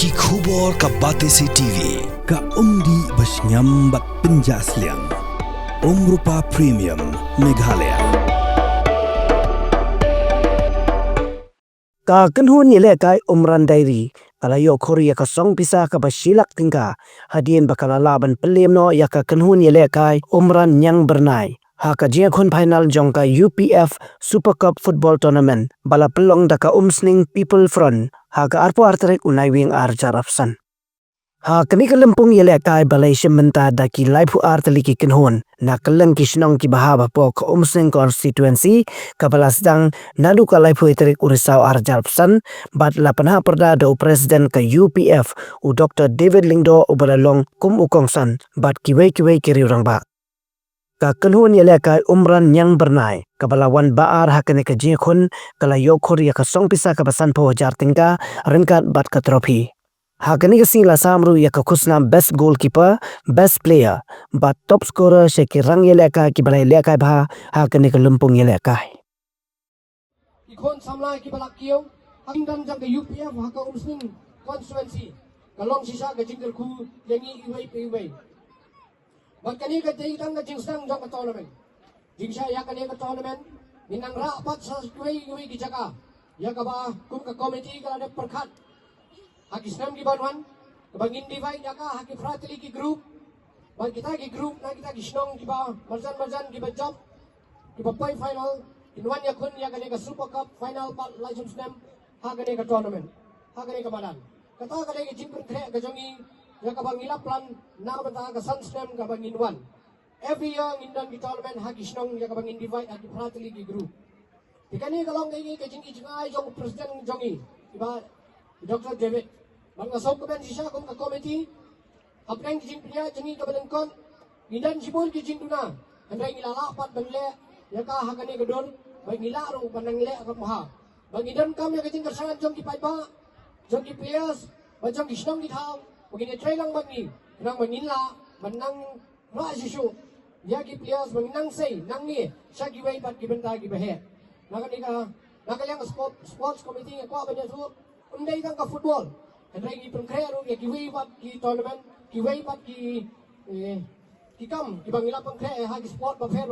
Ki khubor ka Batesi TV. Ka umdi basnyam bak penjasliang. Rupa Premium Meghalaya. Ka kenhun yele kai umran dairi kala yo Korea ka song pisa ka basilak tingka hadien bakala laban pelem no ya ka kenhun yele kai umran nyang bernai ha ka jia khun final jong ka UPF Super Cup Football Tournament bala pelong da ka umsning People Front ha ka arpo artrek unai wing ar jarapsan ha kani ka lempung yele kai balai sementa da ki laipu arteli ki kenhun na keleng ki snong ki bahaba po ka umsning constituency ka balasdang nadu ka laipu iterik urisau ar jarapsan bat lapanha perda do presiden ka UPF u Dr. David Lingdo u balalong kum ukongsan bat kiwei kiri orang ba ka kenhun yele kai umran nyang bernai kabalawan baar hakane ka jikhun kala yo Korea ka song pisa ka basan po jartingka ringkat bat ka trofi hakane ka sila samru ya ka khusna best goalkeeper best player bat top scorer sheki rang yele kai ki balai le kai bha hakane ka lumpung yele kai ikon samlai ki balak kiyo hangdam jang ka UPF haka umsning constituency kalong sisa ka jingkel khu yangi iwei pe Makanya ka jingdang ka jingsang jang ka tournament. Jingsha ya kani ka tournament minang rapat sa kuwi ki jaka. Ya ka ba kum ka committee ka ada perkhat. Hakisnam ki banwan kabangin divide ya ka haki frateli ki group. Bang kita ki group na kita ki snong ki ba marjan ki ba job ki ba play final inwan ya kun ya kani ka Super Cup final part license name ha kani ka tournament. Ha kani ka badan. Kata kani ki jingper kre ka jongi ya kabang ilaplan na bata ka sunstem kabang inwan every year indan ki tournament hagi snong ya kabang individe hagi frateli ki group tikani kalong kay ka jingi jingai jong president jongi iba Dr. David bang asok ka ben sisa kum ka committee apeng jing pria jingi ka balengkon indan sibul ki jing tuna andai ilalapat bangle ya ka hagani gador bang ilaro banang le ka maha bang indan kam ya ka jing kersangan jong ki paiba jong ki players bang jong ki snong ki thao begini try lang bagi nang manila manang rasisu ya ki players manang say nang ni sa ki way bat ki benta ki bahe nakalyang sports committee ko ba su undai kang ka football andai ki pengkrea ro ya ki way bat ki tournament ki way bat ki kam ki bangila pengkrea ha ki sport ba fair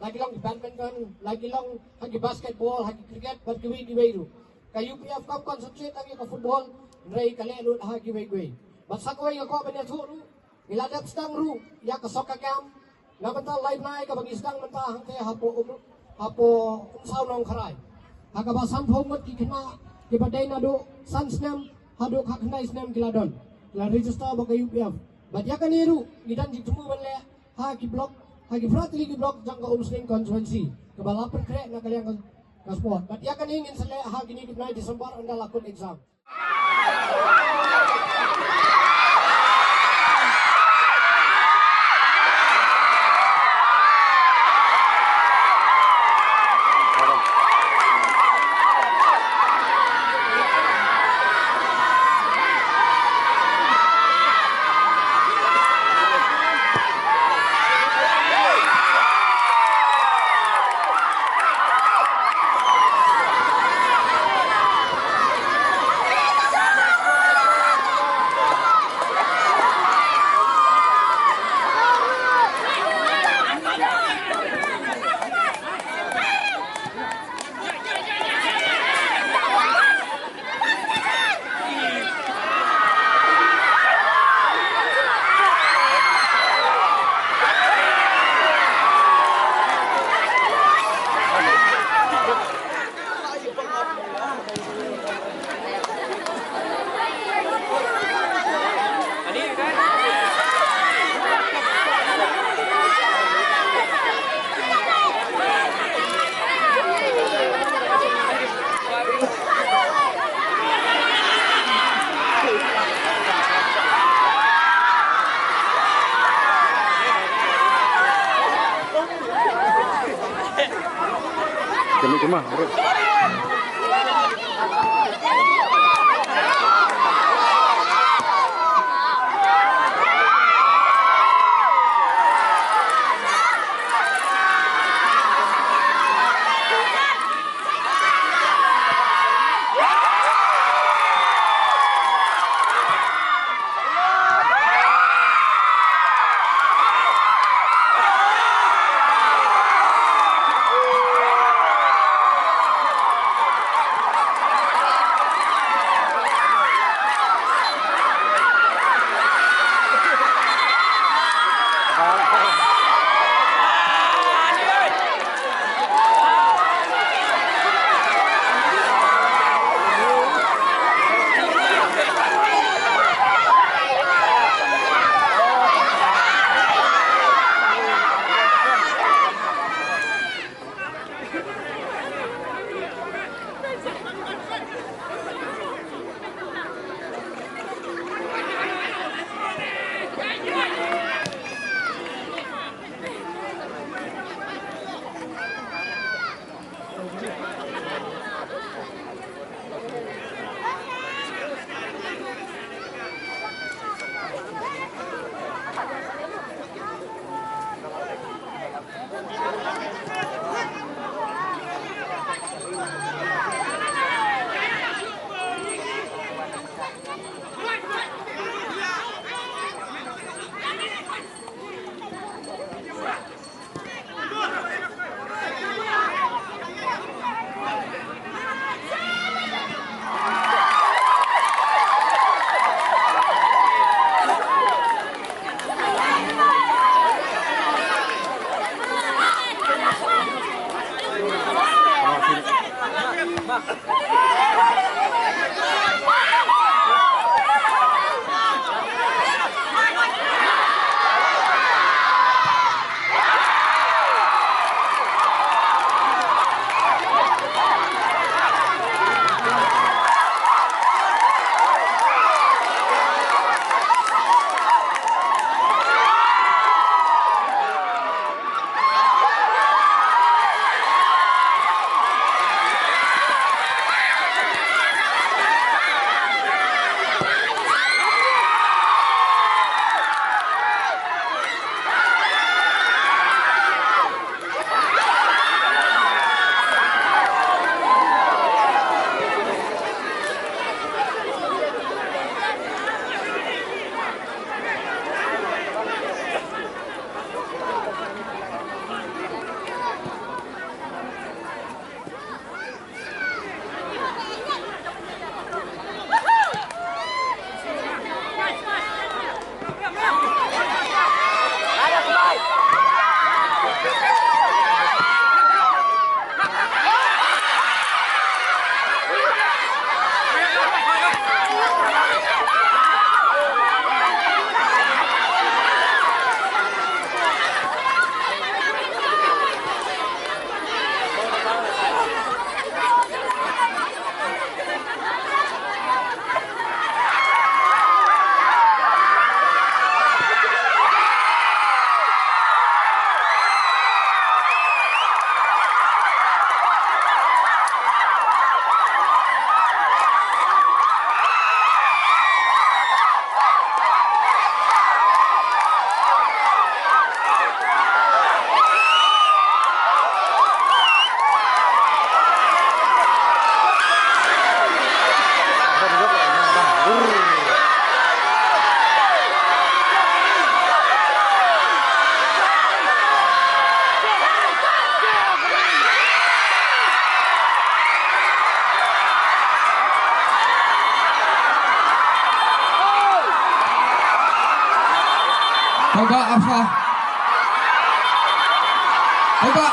lagi long badminton lagi long ha ki basketball ha ki cricket bat ki way ru ka UPF kam concentrate lagi ka football andai kale lut ha ki way Basa ko yung ako ba niya turo? Niladap stang ru, ya ka soka kam. Nabanta live na ka bang isdang manta hangke hapo umsaw nong karay. Haka ba sampomot ki kina ki baday na do sansnem hado kaknay snem kiladon. La register ba kay UPF. Badya kaniru gidan di tumu banle ha ki block ha ki frateli ki block jang ka umsling constituency. Kabalaper kre na kalyang ka sport. Badya kaningin sa le ha gini kipnay December anda lakon exam. Cuma. Coba apa? Coba